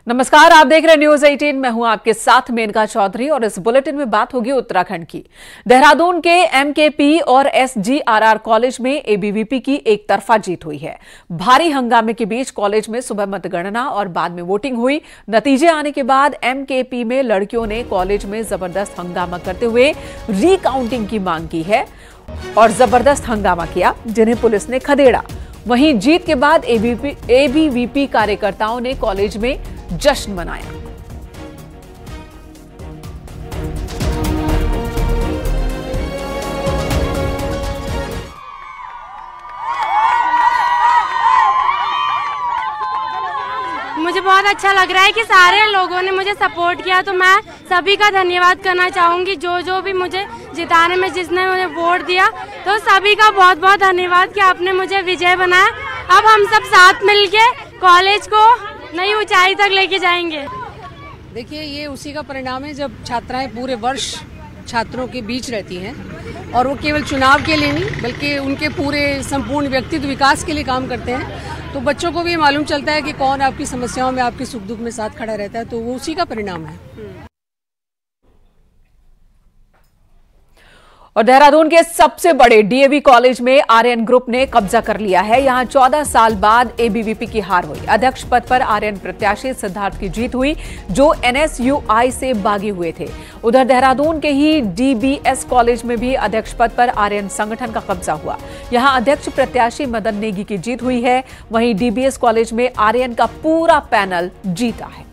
नमस्कार, आप देख रहे हैं न्यूज 18। मैं हूं आपके साथ मेनका चौधरी और इस बुलेटिन में बात होगी उत्तराखंड की। देहरादून के एमकेपी और एसजीआरआर कॉलेज में एबीवीपी की एक तरफा जीत हुई है। भारी हंगामे के बीच कॉलेज में सुबह मतगणना और बाद में वोटिंग हुई। नतीजे आने के बाद एमकेपी में लड़कियों ने कॉलेज में जबरदस्त हंगामा करते हुए रिकाउंटिंग की मांग की है और जबरदस्त हंगामा किया, जिन्हें पुलिस ने खदेड़ा। वहीं जीत के बाद एबीवीपी कार्यकर्ताओं ने कॉलेज में जश्न मनाया। मुझे बहुत अच्छा लग रहा है कि सारे लोगों ने मुझे सपोर्ट किया, तो मैं सभी का धन्यवाद करना चाहूंगी। जो भी मुझे जिताने में जिसने मुझे वोट दिया, तो सभी का बहुत बहुत धन्यवाद कि आपने मुझे विजय बनाया। अब हम सब साथ मिलके कॉलेज को नई ऊंचाई तक लेके जाएंगे। देखिए, ये उसी का परिणाम है जब छात्राएं पूरे वर्ष छात्रों के बीच रहती हैं और वो केवल चुनाव के लिए नहीं बल्कि उनके पूरे संपूर्ण व्यक्तित्व विकास के लिए काम करते हैं। तो बच्चों को भी मालूम चलता है कि कौन आपकी समस्याओं में, आपके सुख दुख में साथ खड़ा रहता है, तो वो उसी का परिणाम है। और देहरादून के सबसे बड़े डीएवी कॉलेज में आर्यन ग्रुप ने कब्जा कर लिया है। यहां 14 साल बाद एबीवीपी की हार हुई। अध्यक्ष पद पर आर्यन प्रत्याशी सिद्धार्थ की जीत हुई, जो एनएसयूआई से बागी हुए थे। उधर देहरादून के ही डीबीएस कॉलेज में भी अध्यक्ष पद पर आर्यन संगठन का कब्जा हुआ। यहां अध्यक्ष प्रत्याशी मदन नेगी की जीत हुई है। वहीं डीबीएस कॉलेज में आर्यन का पूरा पैनल जीता है।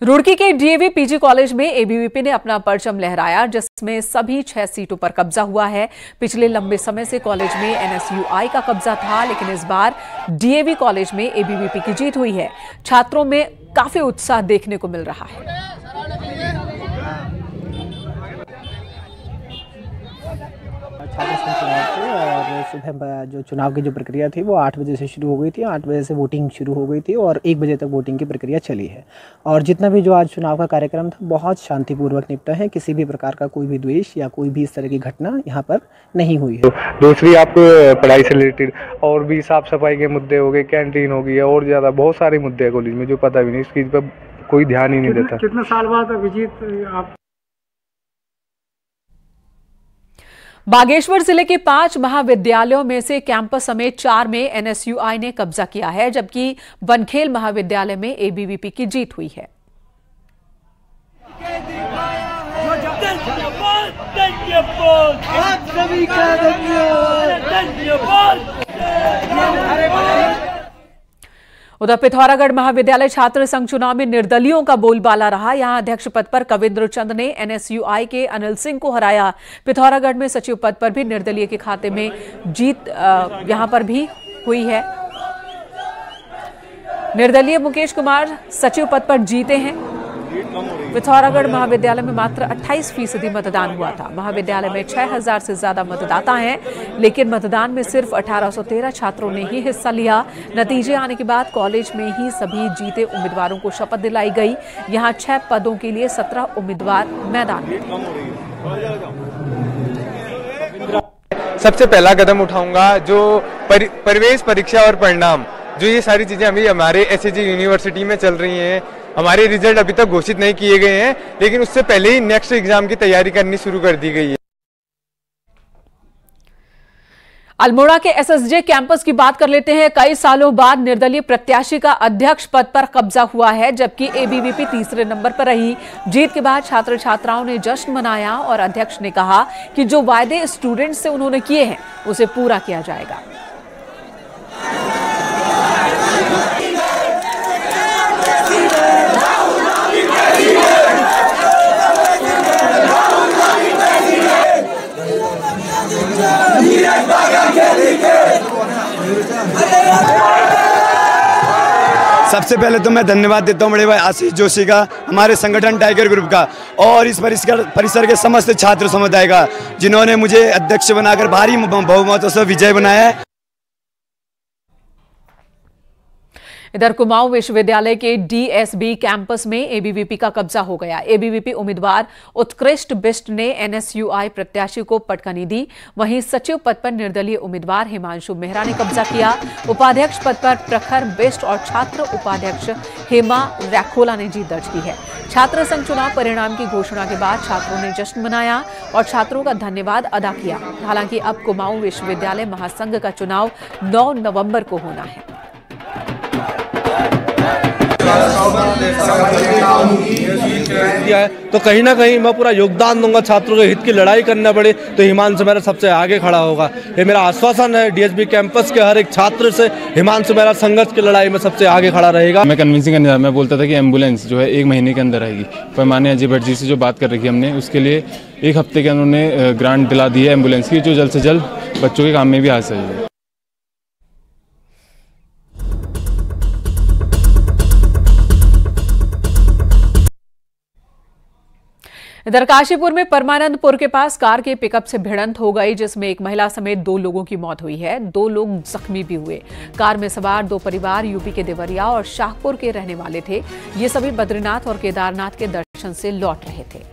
रुड़की के डीएवी पीजी कॉलेज में एबीवीपी ने अपना परचम लहराया, जिसमें सभी 6 सीटों पर कब्जा हुआ है। पिछले लंबे समय से कॉलेज में एनएसयूआई का कब्जा था, लेकिन इस बार डीएवी कॉलेज में एबीवीपी की जीत हुई है। छात्रों में काफी उत्साह देखने को मिल रहा है। छात्र संघ चुनाव थे और सुबह जो चुनाव की जो प्रक्रिया थी वो 8 बजे से शुरू हो गई थी। 8 बजे से वोटिंग शुरू हो गई थी और 1 बजे तक वोटिंग की प्रक्रिया चली है। और जितना भी जो आज चुनाव का कार्यक्रम था बहुत शांतिपूर्वक निपटा है। किसी भी प्रकार का कोई भी द्वेष या कोई भी इस तरह की घटना यहाँ पर नहीं हुई है। दूसरी आप पढ़ाई से रिलेटेड और भी साफ सफाई के मुद्दे हो गए, कैंटीन हो गई और ज़्यादा बहुत सारे मुद्दे हैं कॉलेज में जो पता भी नहीं, इस चीज़ पर कोई ध्यान ही नहीं देता। कितने साल बाद अभिजीत आप? बागेश्वर जिले के 5 महाविद्यालयों में से कैंपस समेत 4 में एनएसयूआई ने कब्जा किया है, जबकि बनखेल महाविद्यालय में एबीवीपी की जीत हुई है। उधर पिथौरागढ़ महाविद्यालय छात्र संघ चुनाव में निर्दलियों का बोलबाला रहा। यहां अध्यक्ष पद पर कविंद्र चंद ने एनएसयूआई के अनिल सिंह को हराया। पिथौरागढ़ में सचिव पद पर भी निर्दलीय के खाते में जीत यहां पर भी हुई है। निर्दलीय मुकेश कुमार सचिव पद पर जीते हैं। पिथौरागढ़ महाविद्यालय में मात्र 28% मतदान हुआ था। महाविद्यालय में 6000 से ज्यादा मतदाता हैं, लेकिन मतदान में सिर्फ 1813 छात्रों ने ही हिस्सा लिया। नतीजे आने के बाद कॉलेज में ही सभी जीते उम्मीदवारों को शपथ दिलाई गई। यहां 6 पदों के लिए 17 उम्मीदवार मैदान में थे। सबसे पहला कदम उठाऊंगा जो प्रवेश परीक्षा और परिणाम, जो ये सारी चीजें अभी हमारे एसएजी यूनिवर्सिटी में चल रही हैं। हमारे रिजल्ट अभी तक घोषित नहीं किए गए हैं, लेकिन उससे पहले ही नेक्स्ट एग्जाम की तैयारी करनी शुरू कर दी गई है। अल्मोड़ा के एसएसजे कैंपस की बात कर लेते हैं। कई सालों बाद निर्दलीय प्रत्याशी का अध्यक्ष पद पर कब्जा हुआ है, जबकि एबीवीपी तीसरे नंबर पर रही। जीत के बाद छात्र छात्राओं ने जश्न मनाया और अध्यक्ष ने कहा कि जो वायदे स्टूडेंट से उन्होंने किए हैं उसे पूरा किया जाएगा। सबसे पहले तो मैं धन्यवाद देता हूं बड़े भाई आशीष जोशी का, हमारे संगठन टाइगर ग्रुप का और इस परिसर के समस्त छात्र समुदाय का, जिन्होंने मुझे अध्यक्ष बनाकर भारी बहुमतों से विजय बनाया है। इधर कुमाऊं विश्वविद्यालय के डीएसबी कैंपस में एबीवीपी का कब्जा हो गया। एबीवीपी उम्मीदवार उत्कृष्ट बिष्ट ने एनएसयूआई प्रत्याशी को पटकनी दी। वहीं सचिव पद पर निर्दलीय उम्मीदवार हिमांशु मेहरा ने कब्जा किया। उपाध्यक्ष पद पर प्रखर बिष्ट और छात्र उपाध्यक्ष हेमा रैखोला ने जीत दर्ज की है। छात्र संघ चुनाव परिणाम की घोषणा के बाद छात्रों ने जश्न मनाया और छात्रों का धन्यवाद अदा किया। हालांकि अब कुमाऊं विश्वविद्यालय महासंघ का चुनाव 9 नवंबर को होना है। तो कहीं ना कहीं मैं पूरा योगदान दूंगा। छात्रों के हित की लड़ाई करना पड़े तो हिमांशु मेहरा सबसे आगे खड़ा होगा। ये मेरा आश्वासन है। डीएसबी कैंपस के हर एक छात्र से हिमांशु मेहरा संघर्ष की लड़ाई में सबसे आगे खड़ा रहेगा। मैं कन्विंसिंग करने मैं बोलता था कि एम्बुलेंस जो है 1 महीने के अंदर आएगी, पर माननीय अजय भट्ट जी से जो बात कर रखी हमने, उसके लिए 1 हफ्ते के उन्होंने ग्रांट दिला दी है एम्बुलेंस की, जो जल्द से जल्द बच्चों के काम में भी आ सके। इधर काशीपुर में परमानंदपुर के पास कार के पिकअप से भिड़ंत हो गई, जिसमें एक महिला समेत 2 लोगों की मौत हुई है। 2 लोग जख्मी भी हुए। कार में सवार 2 परिवार यूपी के देवरिया और शाहपुर के रहने वाले थे। ये सभी बद्रीनाथ और केदारनाथ के दर्शन से लौट रहे थे।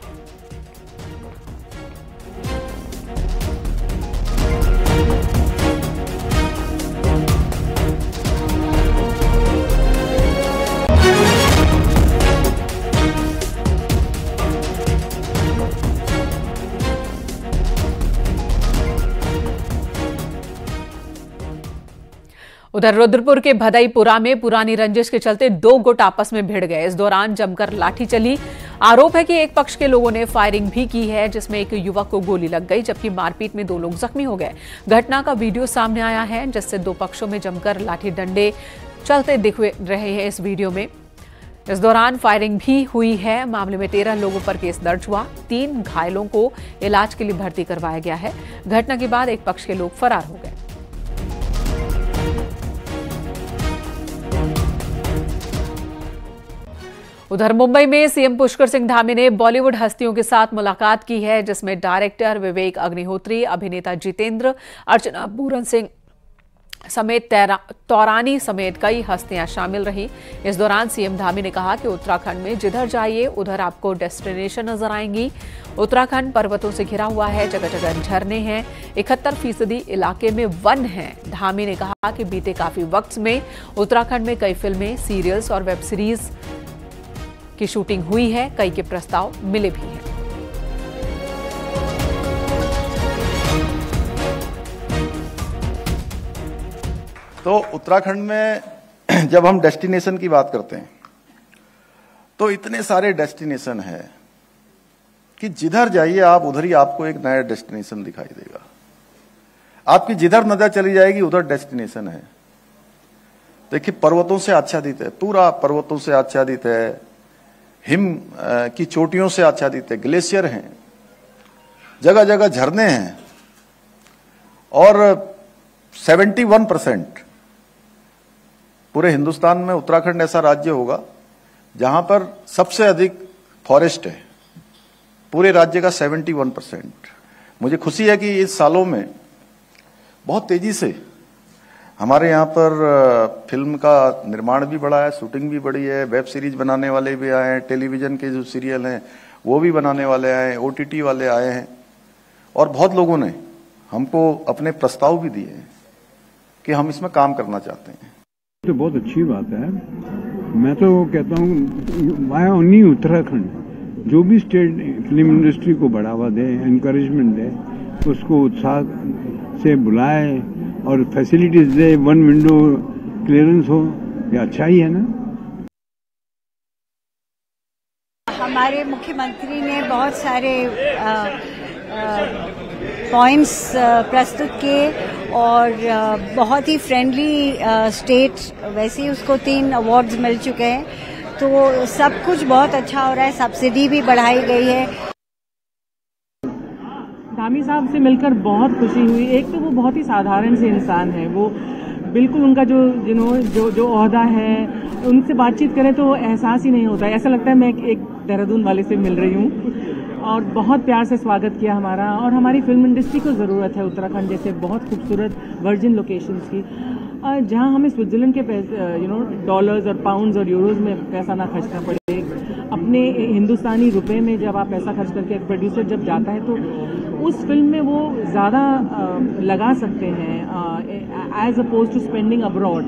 उधर रुद्रपुर के भदईपुरा में पुरानी रंजिश के चलते 2 गुट आपस में भिड़ गए। इस दौरान जमकर लाठी चली। आरोप है कि एक पक्ष के लोगों ने फायरिंग भी की है, जिसमें एक युवक को गोली लग गई, जबकि मारपीट में 2 लोग जख्मी हो गए। घटना का वीडियो सामने आया है, जिससे 2 पक्षों में जमकर लाठी डंडे चलते दिख रहे हैं इस वीडियो में। इस दौरान फायरिंग भी हुई है। मामले में 13 लोगों पर केस दर्ज हुआ। 3 घायलों को इलाज के लिए भर्ती करवाया गया है। घटना के बाद एक पक्ष के लोग फरार हो गए। उधर मुंबई में सीएम पुष्कर सिंह धामी ने बॉलीवुड हस्तियों के साथ मुलाकात की है, जिसमें डायरेक्टर विवेक अग्निहोत्री, अभिनेता जितेंद्र, अर्चना पूरन सिंह समेत तौरानी समेत कई हस्तियां शामिल रहीं। इस दौरान सीएम धामी ने कहा कि उत्तराखंड में जिधर जाइए उधर आपको डेस्टिनेशन नजर आएंगी। उत्तराखंड पर्वतों से घिरा हुआ है, जगह जगह झरने हैं, 71% इलाके में वन हैं। धामी ने कहा कि बीते काफी वक्त में उत्तराखंड में कई फिल्में, सीरियल्स और वेब सीरीज की शूटिंग हुई है। कई के प्रस्ताव मिले भी हैं। तो उत्तराखंड में जब हम डेस्टिनेशन की बात करते हैं तो इतने सारे डेस्टिनेशन है कि जिधर जाइए आप उधर ही आपको एक नया डेस्टिनेशन दिखाई देगा। आपकी जिधर नजर चली जाएगी उधर डेस्टिनेशन है। देखिए, पर्वतों से आच्छादित है, पूरा पर्वतों से आच्छादित है, हिम की चोटियों से आच्छादित है, ग्लेशियर हैं, जगह जगह झरने हैं और 71% पूरे हिंदुस्तान में उत्तराखंड ऐसा राज्य होगा जहां पर सबसे अधिक फॉरेस्ट है। पूरे राज्य का 71%। मुझे खुशी है कि इस सालों में बहुत तेजी से हमारे यहाँ पर फिल्म का निर्माण भी बढ़ा है, शूटिंग भी बढ़ी है, वेब सीरीज बनाने वाले भी आए हैं, टेलीविजन के जो सीरियल हैं वो भी बनाने वाले आए हैं, OTT वाले आए हैं और बहुत लोगों ने हमको अपने प्रस्ताव भी दिए हैं कि हम इसमें काम करना चाहते हैं। तो बहुत अच्छी बात है। मैं तो कहता हूँ वाया ओनली उत्तराखंड जो भी स्टेट फिल्म इंडस्ट्री को बढ़ावा दे, एनकरेजमेंट दे, उसको उत्साह से बुलाए और फैसिलिटीज दे, 1 विंडो क्लियरेंस हो, ये अच्छा ही है ना। हमारे मुख्यमंत्री ने बहुत सारे पॉइंट्स प्रस्तुत किए और बहुत ही फ्रेंडली स्टेट, वैसे ही उसको 3 अवार्ड्स मिल चुके हैं, तो सब कुछ बहुत अच्छा हो रहा है। सब्सिडी भी बढ़ाई गई है। धामी साहब से मिलकर बहुत खुशी हुई। एक तो वो बहुत ही साधारण से इंसान है, वो बिल्कुल उनका जो ओहदा है, उनसे बातचीत करें तो एहसास ही नहीं होता है, ऐसा लगता है मैं एक देहरादून वाले से मिल रही हूँ। और बहुत प्यार से स्वागत किया हमारा, और हमारी फिल्म इंडस्ट्री को ज़रूरत है उत्तराखंड जैसे बहुत खूबसूरत वर्जिन लोकेशंस की। जहां हमें स्विट्जरलैंड के डॉलर्स और पाउंड्स और यूरोज में पैसा ना खर्चना पड़े, अपने हिंदुस्तानी रुपए में जब आप पैसा खर्च करके प्रोड्यूसर जब जाता है तो उस फिल्म में वो ज़्यादा लगा सकते हैं as oppose to spending abroad.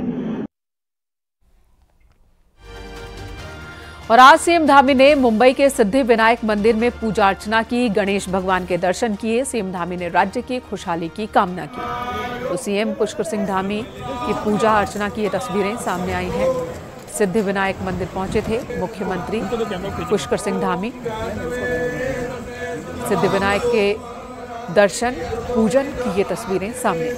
और आज सीएम धामी ने मुंबई के सिद्धि विनायक मंदिर में पूजा अर्चना की, गणेश भगवान के दर्शन किए। सीएम धामी ने राज्य की खुशहाली की कामना की। तो सीएम पुष्कर सिंह धामी की पूजा अर्चना की ये तस्वीरें सामने आई हैं। सिद्धि विनायक मंदिर पहुंचे थे मुख्यमंत्री पुष्कर सिंह धामी। सिद्धि विनायक के दर्शन पूजन की ये तस्वीरें सामने।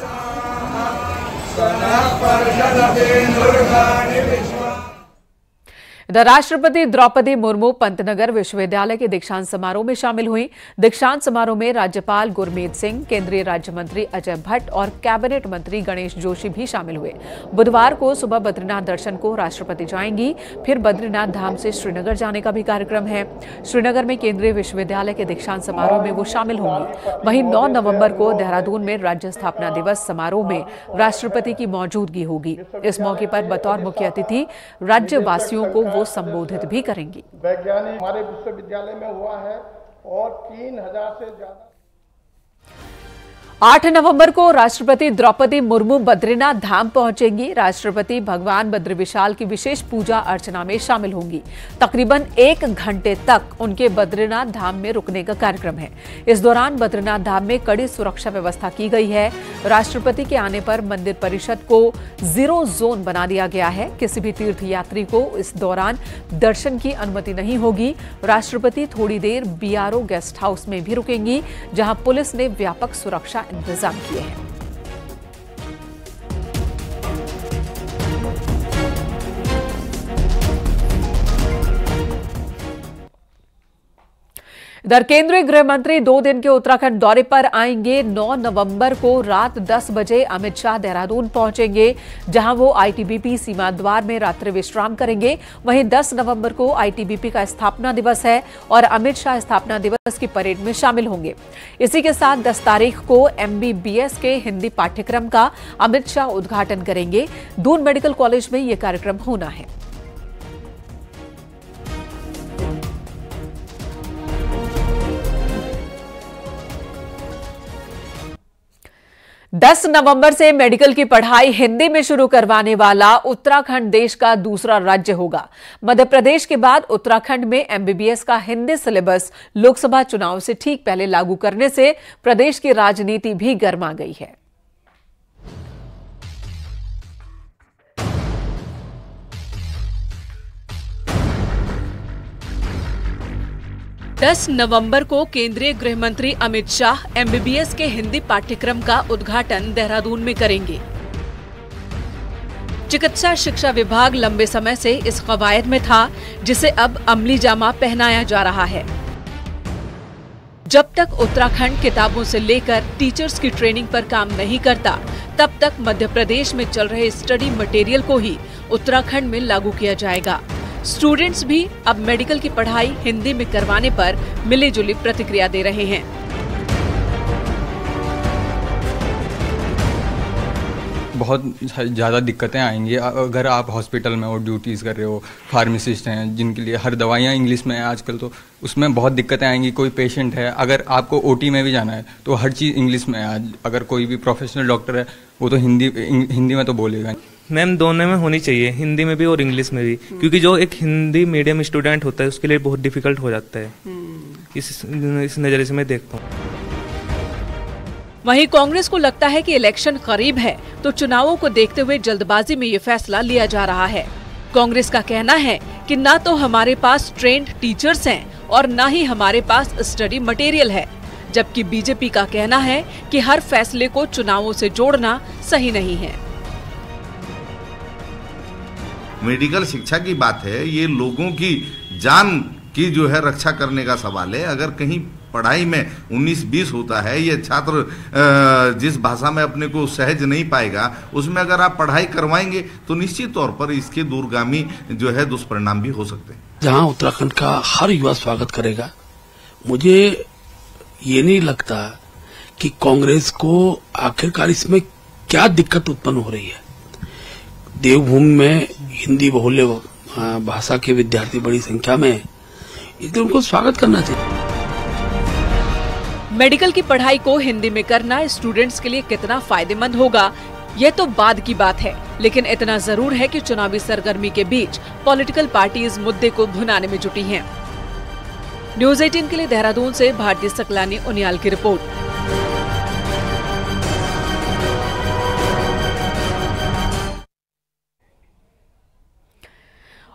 इधर राष्ट्रपति द्रौपदी मुर्मू पंतनगर विश्वविद्यालय के दीक्षांत समारोह में शामिल हुई। दीक्षांत समारोह में राज्यपाल गुरमीत सिंह, केंद्रीय राज्य मंत्री अजय भट्ट और कैबिनेट मंत्री गणेश जोशी भी शामिल हुए। बुधवार को सुबह बद्रीनाथ दर्शन को राष्ट्रपति जाएंगी, फिर बद्रीनाथ धाम से श्रीनगर जाने का भी कार्यक्रम है। श्रीनगर में केंद्रीय विश्वविद्यालय के दीक्षांत समारोह में वो शामिल होंगी। वहीं 9 नवंबर को देहरादून में राज्य स्थापना दिवस समारोह में राष्ट्रपति की मौजूदगी होगी। इस मौके पर बतौर मुख्य अतिथि राज्यवासियों को वो संबोधित भी करेंगी। वैज्ञानिक हमारे विश्वविद्यालय में हुआ है और 3000 से ज्यादा। 8 नवंबर को राष्ट्रपति द्रौपदी मुर्मू बद्रीनाथ धाम पहुंचेंगी। राष्ट्रपति भगवान बद्रीविशाल की विशेष पूजा अर्चना में शामिल होंगी। तकरीबन 1 घंटे तक उनके बद्रीनाथ धाम में रुकने का कार्यक्रम है। इस दौरान बद्रीनाथ धाम में कड़ी सुरक्षा व्यवस्था की गई है। राष्ट्रपति के आने पर मंदिर परिषद को 0 जोन बना दिया गया है। किसी भी तीर्थ यात्री को इस दौरान दर्शन की अनुमति नहीं होगी। राष्ट्रपति थोड़ी देर BRO गेस्ट हाउस में भी रुकेंगी, जहां पुलिस ने व्यापक सुरक्षा इंतजाम किए हैं। इधर केंद्रीय गृह मंत्री 2 दिन के उत्तराखंड दौरे पर आएंगे। 9 नवंबर को रात 10 बजे अमित शाह देहरादून पहुंचेंगे, जहां वो ITBP सीमा द्वार में रात्रि विश्राम करेंगे। वहीं 10 नवंबर को ITBP का स्थापना दिवस है और अमित शाह स्थापना दिवस की परेड में शामिल होंगे। इसी के साथ 10 तारीख को MBBS के हिंदी पाठ्यक्रम का अमित शाह उद्घाटन करेंगे। दून मेडिकल कॉलेज में यह कार्यक्रम होना है। 10 नवंबर से मेडिकल की पढ़ाई हिंदी में शुरू करवाने वाला उत्तराखंड देश का दूसरा राज्य होगा। मध्य प्रदेश के बाद उत्तराखंड में MBBS का हिंदी सिलेबस लोकसभा चुनाव से ठीक पहले लागू करने से प्रदेश की राजनीति भी गर्मा गई है। 10 नवंबर को केंद्रीय गृह मंत्री अमित शाह MBBS के हिंदी पाठ्यक्रम का उद्घाटन देहरादून में करेंगे। चिकित्सा शिक्षा विभाग लंबे समय से इस कवायद में था, जिसे अब अमली जामा पहनाया जा रहा है। जब तक उत्तराखंड किताबों से लेकर टीचर्स की ट्रेनिंग पर काम नहीं करता, तब तक मध्य प्रदेश में चल रहे स्टडी मटेरियल को ही उत्तराखंड में लागू किया जाएगा। स्टूडेंट्स भी अब मेडिकल की पढ़ाई हिंदी में करवाने पर मिलीजुली प्रतिक्रिया दे रहे हैं। बहुत ज़्यादा दिक्कतें आएंगी अगर आप हॉस्पिटल में और ड्यूटीज़ कर रहे हो। फार्मासिस्ट हैं जिनके लिए हर दवाइयाँ इंग्लिश में है आजकल, तो उसमें बहुत दिक्कतें आएंगी। कोई पेशेंट है, अगर आपको OT में भी जाना है तो हर चीज़ इंग्लिश में है। आज अगर कोई भी प्रोफेशनल डॉक्टर है वो तो हिंदी में तो बोलेगा। मैम दोनों में होनी चाहिए, हिंदी में भी और इंग्लिश में भी, क्योंकि जो एक हिंदी मीडियम स्टूडेंट होता है उसके लिए बहुत डिफिकल्ट हो जाता है। इस नज़रिए से मैं देखता हूँ। वहीं कांग्रेस को लगता है कि इलेक्शन करीब है, तो चुनावों को देखते हुए जल्दबाजी में ये फैसला लिया जा रहा है। कांग्रेस का कहना है कि ना तो हमारे पास ट्रेंड टीचर्स हैं और ना ही हमारे पास स्टडी मटेरियल है, जबकि बीजेपी का कहना है कि हर फैसले को चुनावों से जोड़ना सही नहीं है। मेडिकल शिक्षा की बात है, ये लोगों की जान की जो है रक्षा करने का सवाल है। अगर कहीं पढ़ाई में 19-20 होता है, ये छात्र जिस भाषा में अपने को सहज नहीं पाएगा, उसमें अगर आप पढ़ाई करवाएंगे तो निश्चित तौर पर इसके दूरगामी जो है दुष्परिणाम भी हो सकते हैं। जहां उत्तराखंड का हर युवा स्वागत करेगा, मुझे ये नहीं लगता कि कांग्रेस को आखिरकार इसमें क्या दिक्कत उत्पन्न हो रही है। देवभूमि में हिंदी बहुल्य भाषा के विद्यार्थी बड़ी संख्या में, इसलिए उनको स्वागत करना चाहिए। मेडिकल की पढ़ाई को हिंदी में करना स्टूडेंट्स के लिए कितना फायदेमंद होगा, ये तो बाद की बात है, लेकिन इतना जरूर है कि चुनावी सरगर्मी के बीच पॉलिटिकल पार्टी इस मुद्दे को भुनाने में जुटी हैं। न्यूज़ 18 के लिए देहरादून से भारती सकलानी उनियाल की रिपोर्ट।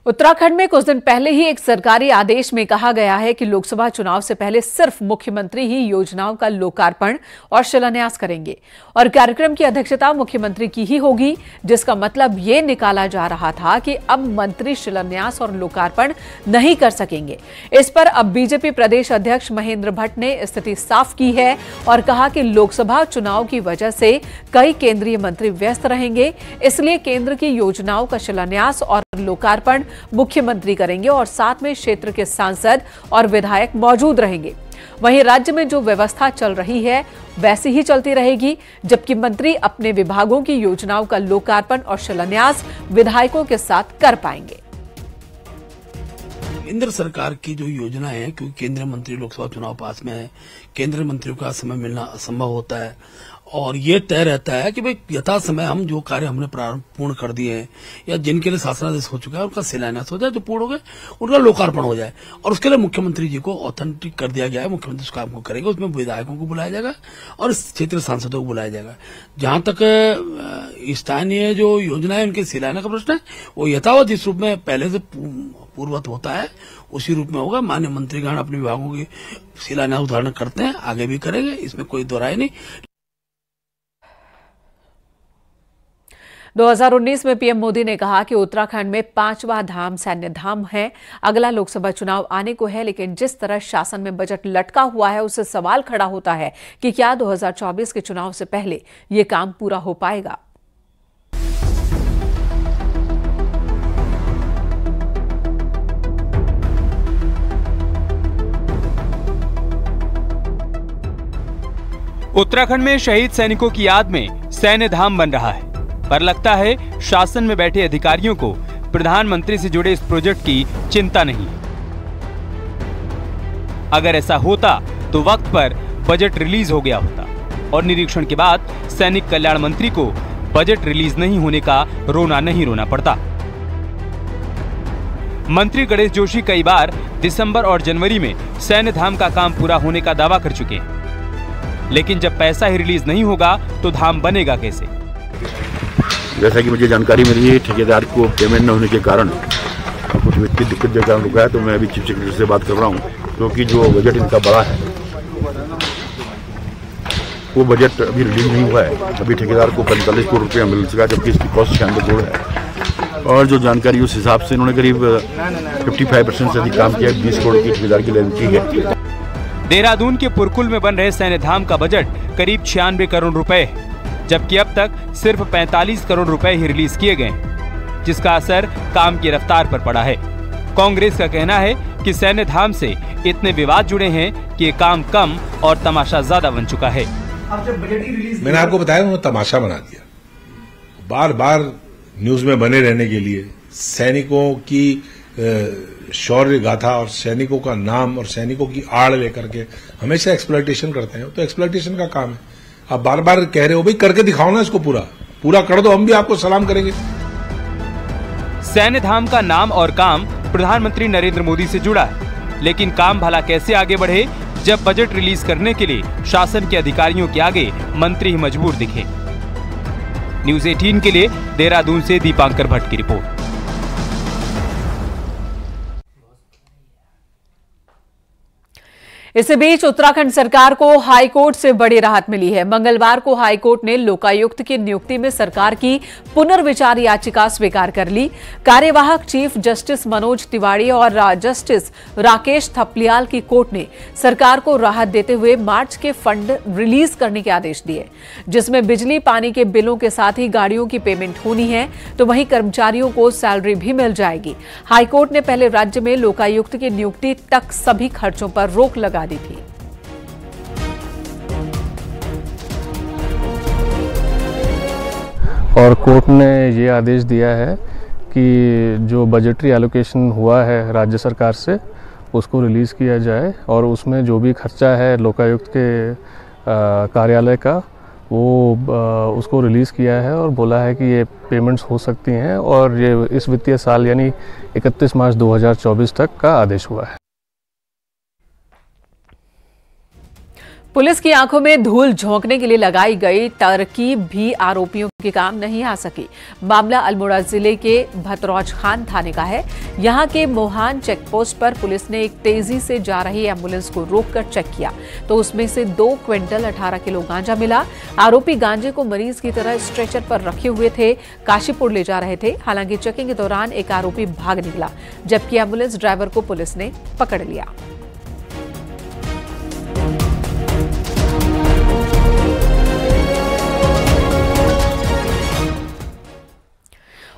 उत्तराखंड में कुछ दिन पहले ही एक सरकारी आदेश में कहा गया है कि लोकसभा चुनाव से पहले सिर्फ मुख्यमंत्री ही योजनाओं का लोकार्पण और शिलान्यास करेंगे और कार्यक्रम की अध्यक्षता मुख्यमंत्री की ही होगी, जिसका मतलब ये निकाला जा रहा था कि अब मंत्री शिलान्यास और लोकार्पण नहीं कर सकेंगे। इस पर अब बीजेपी प्रदेश अध्यक्ष महेंद्र भट्ट ने स्थिति साफ की है और कहा कि लोकसभा चुनाव की वजह से कई केंद्रीय मंत्री व्यस्त रहेंगे, इसलिए केंद्र की योजनाओं का शिलान्यास और लोकार्पण मुख्यमंत्री करेंगे और साथ में क्षेत्र के सांसद और विधायक मौजूद रहेंगे। वहीं राज्य में जो व्यवस्था चल रही है वैसी ही चलती रहेगी, जबकि मंत्री अपने विभागों की योजनाओं का लोकार्पण और शिलान्यास विधायकों के साथ कर पाएंगे। केंद्र सरकार की जो योजना है, क्योंकि केंद्रीय मंत्री लोकसभा चुनाव पास में है, केंद्रीय मंत्रियों का समय मिलना असंभव होता है और ये तय रहता है कि भाई यथा समय हम जो कार्य हमने पूर्ण कर दिए हैं या जिनके लिए शासनादेश हो चुका है उनका शिलान्यास हो जाए, जो पूर्ण हो गए उनका लोकार्पण हो जाए और उसके लिए मुख्यमंत्री जी को ऑथेंटिक कर दिया गया है। मुख्यमंत्री उस काम को करेंगे, उसमें विधायकों को बुलाया जाएगा और क्षेत्रीय सांसदों को बुलाया जाएगा। जहां तक स्थानीय जो योजनाएं उनके शिलान्यास का प्रश्न है, वो यथावत जिस रूप में पहले से पूर्ववत होता है उसी रूप में होगा। माननीय मंत्रीगण अपने विभागों की शिलान्यास उदाहरण करते हैं, आगे भी करेंगे, इसमें कोई दो राय नहीं। 2019 में पीएम मोदी ने कहा कि उत्तराखंड में 5वां धाम सैन्य धाम है। अगला लोकसभा चुनाव आने को है, लेकिन जिस तरह शासन में बजट लटका हुआ है उससे सवाल खड़ा होता है कि क्या 2024 के चुनाव से पहले ये काम पूरा हो पाएगा। उत्तराखंड में शहीद सैनिकों की याद में सैन्य धाम बन रहा है, पर लगता है शासन में बैठे अधिकारियों को प्रधानमंत्री से जुड़े इस प्रोजेक्ट की चिंता नहीं है। अगर ऐसा होता तो वक्त पर बजट रिलीज हो गया होता और निरीक्षण के बाद सैनिक कल्याण मंत्री को बजट रिलीज नहीं होने का रोना नहीं रोना पड़ता। मंत्री गणेश जोशी कई बार दिसंबर और जनवरी में सैन्य धाम का काम पूरा होने का दावा कर चुके हैं, लेकिन जब पैसा ही रिलीज नहीं होगा तो धाम बनेगा कैसे? जैसा कि मुझे जानकारी मिली है, ठेकेदार को पेमेंट न होने के कारण कुछ वित्तीय दिक्कत के कारण रुका है, तो मैं अभी चीफ सेक्रेटरी से बात कर रहा हूँ, क्योंकि जो बजट इनका बड़ा है वो बजट अभी रिलीज नहीं हुआ है। अभी ठेकेदार को 45 करोड़ रुपया मिल चुका है, जबकि इसकी कॉस्ट 96 करोड़ है और जो जानकारी उस हिसाब से इन्होंने करीब 55% से अधिक काम किया, 20 करोड़ की ठेकेदार की लेन की है। देहरादून के पुरकुल में बन रहे सैन्य धाम का बजट करीब 96 करोड़ रुपए है, जबकि अब तक सिर्फ 45 करोड़ रुपए ही रिलीज किए गए, जिसका असर काम की रफ्तार पर पड़ा है। कांग्रेस का कहना है कि सैन्य धाम से इतने विवाद जुड़े हैं कि ये काम कम और तमाशा ज्यादा बन चुका है। मैंने आपको बताया उन्होंने तमाशा बना दिया। बार बार न्यूज में बने रहने के लिए सैनिकों की शौर्य गाथा और सैनिकों का नाम और सैनिकों की आड़ लेकर के हमेशा एक्सप्लॉयटेशन करते हैं, तो एक्सप्लॉयटेशन का काम है। आप बार बार कह रहे हो भाई करके दिखाओ ना, इसको पूरा कर दो, हम भी आपको सलाम करेंगे। सैन्य धाम का नाम और काम प्रधानमंत्री नरेंद्र मोदी से जुड़ा है, लेकिन काम भला कैसे आगे बढ़े जब बजट रिलीज करने के लिए शासन के अधिकारियों के आगे मंत्री ही मजबूर दिखे। न्यूज़ 18 के लिए देहरादून से दीपांकर भट्ट की रिपोर्ट। इसी बीच उत्तराखंड सरकार को हाईकोर्ट से बड़ी राहत मिली है। मंगलवार को हाईकोर्ट ने लोकायुक्त की नियुक्ति में सरकार की पुनर्विचार याचिका स्वीकार कर ली। कार्यवाहक चीफ जस्टिस मनोज तिवारी और जस्टिस राकेश थपलियाल की कोर्ट ने सरकार को राहत देते हुए मार्च के फंड रिलीज करने के आदेश दिए, जिसमें बिजली पानी के बिलों के साथ ही गाड़ियों की पेमेंट होनी है, तो वहीं कर्मचारियों को सैलरी भी मिल जाएगी। हाईकोर्ट ने पहले राज्य में लोकायुक्त की नियुक्ति तक सभी खर्चों पर रोक लगा दी थी। और कोर्ट ने ये आदेश दिया है कि जो बजटरी एलोकेशन हुआ है राज्य सरकार से उसको रिलीज़ किया जाए और उसमें जो भी खर्चा है लोकायुक्त के कार्यालय का वो उसको रिलीज़ किया है और बोला है कि ये पेमेंट्स हो सकती हैं और ये इस वित्तीय साल यानी 31 मार्च 2024 तक का आदेश हुआ है। पुलिस की आंखों में धूल झोंकने के लिए लगाई गई तरकीब भी आरोपियों के काम नहीं आ सकी। मामला अल्मोड़ा जिले के भतरौज खान थाने का है। यहां के मोहान चेकपोस्ट पर पुलिस ने एक तेजी से जा रही एम्बुलेंस को रोककर चेक किया तो उसमें से 2 क्विंटल 18 किलो गांजा मिला। आरोपी गांजे को मरीज की तरह स्ट्रेचर पर रखे हुए थे, काशीपुर ले जा रहे थे। हालांकि चेकिंग के दौरान एक आरोपी भाग निकला, जबकि एम्बुलेंस ड्राइवर को पुलिस ने पकड़ लिया।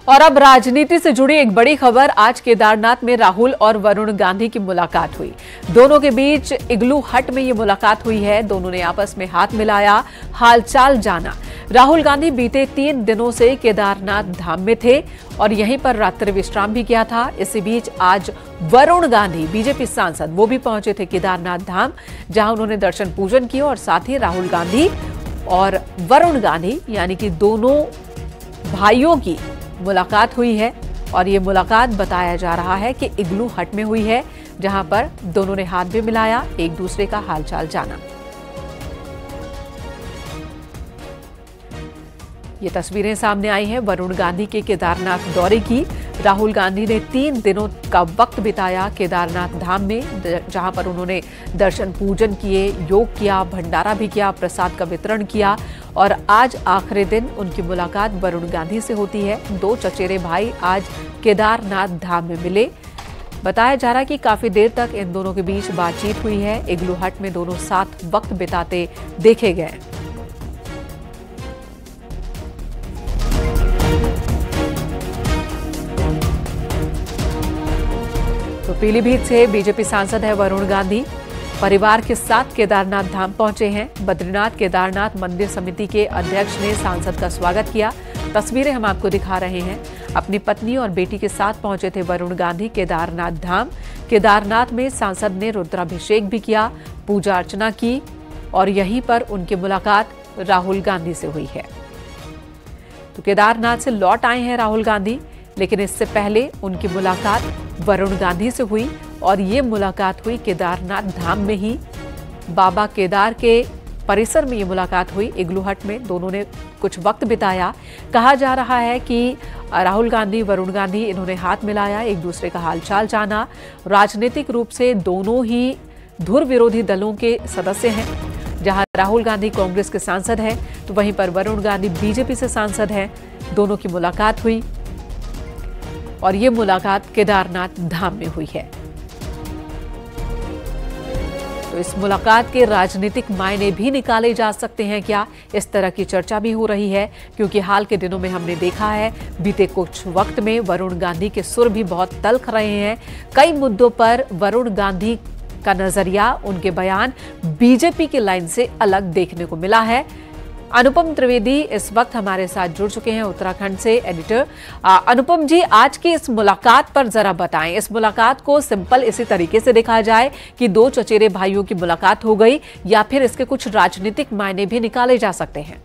और अब राजनीति से जुड़ी एक बड़ी खबर। आज केदारनाथ में राहुल और वरुण गांधी की मुलाकात हुई। दोनों के बीच इग्लू हट में ये मुलाकात हुई है। दोनों ने आपस में हाथ मिलाया, हालचाल जाना। राहुल गांधी बीते 3 दिनों से केदारनाथ धाम में थे और यहीं पर रात्रि विश्राम भी किया था। इसी बीच आज वरुण गांधी बीजेपी सांसद वो भी पहुंचे थे केदारनाथ धाम, जहां उन्होंने दर्शन पूजन किया और साथ ही राहुल गांधी और वरुण गांधी यानी कि दोनों भाइयों की मुलाकात हुई है। और ये मुलाकात बताया जा रहा है कि इग्लू हट में हुई है, जहां पर दोनों ने हाथ भी मिलाया, एक दूसरे का हालचाल जाना। ये तस्वीरें सामने आई हैं वरुण गांधी के केदारनाथ दौरे की। राहुल गांधी ने 3 दिनों का वक्त बिताया केदारनाथ धाम में, जहां पर उन्होंने दर्शन पूजन किए, योग किया, भंडारा भी किया, प्रसाद का वितरण किया और आज आखिरी दिन उनकी मुलाकात वरुण गांधी से होती है। 2 चचेरे भाई आज केदारनाथ धाम में मिले। बताया जा रहा है कि काफी देर तक इन दोनों के बीच बातचीत हुई है। इग्लू हट में दोनों साथ वक्त बिताते देखे गए। तो पीलीभीत से बीजेपी सांसद है वरुण गांधी, परिवार के साथ केदारनाथ धाम पहुंचे हैं। बद्रीनाथ केदारनाथ मंदिर समिति के अध्यक्ष ने सांसद का स्वागत किया। तस्वीरें हम आपको दिखा रहे हैं। अपनी पत्नी और बेटी के साथ पहुंचे थे वरुण गांधी केदारनाथ धाम। केदारनाथ में सांसद ने रुद्राभिषेक भी किया, पूजा अर्चना की और यहीं पर उनकी मुलाकात राहुल गांधी से हुई है। तो केदारनाथ से लौट आए हैं राहुल गांधी, लेकिन इससे पहले उनकी मुलाकात वरुण गांधी से हुई और ये मुलाकात हुई केदारनाथ धाम में ही। बाबा केदार के परिसर में ये मुलाकात हुई, इग्लू हट में दोनों ने कुछ वक्त बिताया। कहा जा रहा है कि राहुल गांधी वरुण गांधी इन्होंने हाथ मिलाया, एक दूसरे का हालचाल जाना। राजनीतिक रूप से दोनों ही धुर विरोधी दलों के सदस्य हैं। जहां राहुल गांधी कांग्रेस के सांसद हैं तो वहीं पर वरुण गांधी बीजेपी से सांसद हैं। दोनों की मुलाकात हुई और ये मुलाकात केदारनाथ धाम में हुई है। तो इस मुलाकात के राजनीतिक मायने भी निकाले जा सकते हैं क्या, इस तरह की चर्चा भी हो रही है, क्योंकि हाल के दिनों में हमने देखा है बीते कुछ वक्त में वरुण गांधी के सुर भी बहुत तल्ख रहे हैं। कई मुद्दों पर वरुण गांधी का नजरिया, उनके बयान बीजेपी की लाइन से अलग देखने को मिला है। अनुपम त्रिवेदी इस वक्त हमारे साथ जुड़ चुके हैं उत्तराखंड से, एडिटर। अनुपम जी, आज की इस मुलाकात पर जरा बताएं। इस मुलाकात को सिंपल इसी तरीके से देखा जाए कि 2 चचेरे भाइयों की मुलाकात हो गई, या फिर इसके कुछ राजनीतिक मायने भी निकाले जा सकते हैं?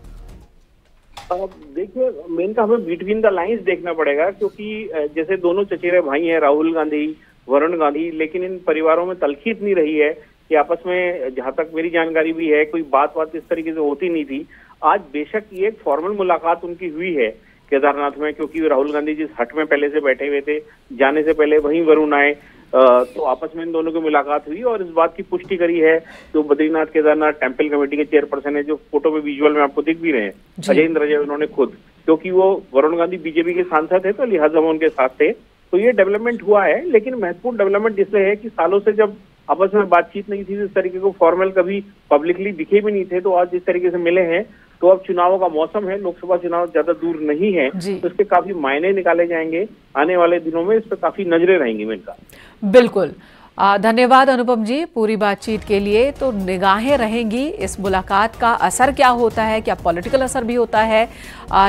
देखिए, मेन का हमें बिटवीन द लाइंस देखना पड़ेगा, क्योंकि जैसे दोनों चचेरे भाई हैं राहुल गांधी वरुण गांधी, लेकिन इन परिवारों में तलखी इतनी रही है कि आपस में, जहां तक मेरी जानकारी भी है, कोई बात इस तरीके से होती नहीं थी। आज बेशक ये एक फॉर्मल मुलाकात उनकी हुई है केदारनाथ में, क्योंकि राहुल गांधी जिस हट में पहले से बैठे हुए थे, जाने से पहले वहीं वरुण आए, तो आपस में इन दोनों की मुलाकात हुई और इस बात की पुष्टि करी है जो बद्रीनाथ केदारनाथ टेम्पल कमेटी के चेयरपर्सन है, जो फोटो में विजुअल में आपको दिख भी रहे हैं, अजय इंद्र जय, उन्होंने खुद, क्योंकि वो वरुण गांधी बीजेपी के सांसद है तो लिहाजा वो उनके साथ थे, तो ये डेवलपमेंट हुआ है। लेकिन महत्वपूर्ण डेवलपमेंट इसलिए है कि सालों से जब आपस में बातचीत नहीं थी, इस तरीके को फॉर्मल कभी पब्लिकली दिखे भी नहीं थे, तो आज जिस तरीके से मिले हैं, तो अब चुनावों का मौसम है, लोकसभा चुनाव ज्यादा दूर नहीं है, तो इसके काफी मायने निकाले जाएंगे आने वाले दिनों में, इस पर काफी नजरें रहेंगी। मिनका बिल्कुल। धन्यवाद अनुपम जी पूरी बातचीत के लिए। तो निगाहें रहेंगी इस मुलाकात का असर क्या होता है, क्या पॉलिटिकल असर भी होता है,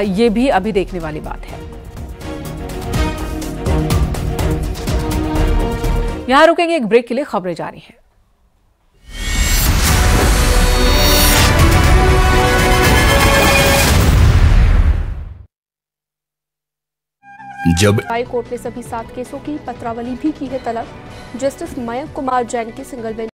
ये भी अभी देखने वाली बात है। यहां रुकेंगे एक ब्रेक के लिए, खबरें जारी हैं। जब हाई कोर्ट ने सभी 7 केसों की पत्रावली भी की है तलब। जस्टिस मयंक कुमार जैन की सिंगल बेंच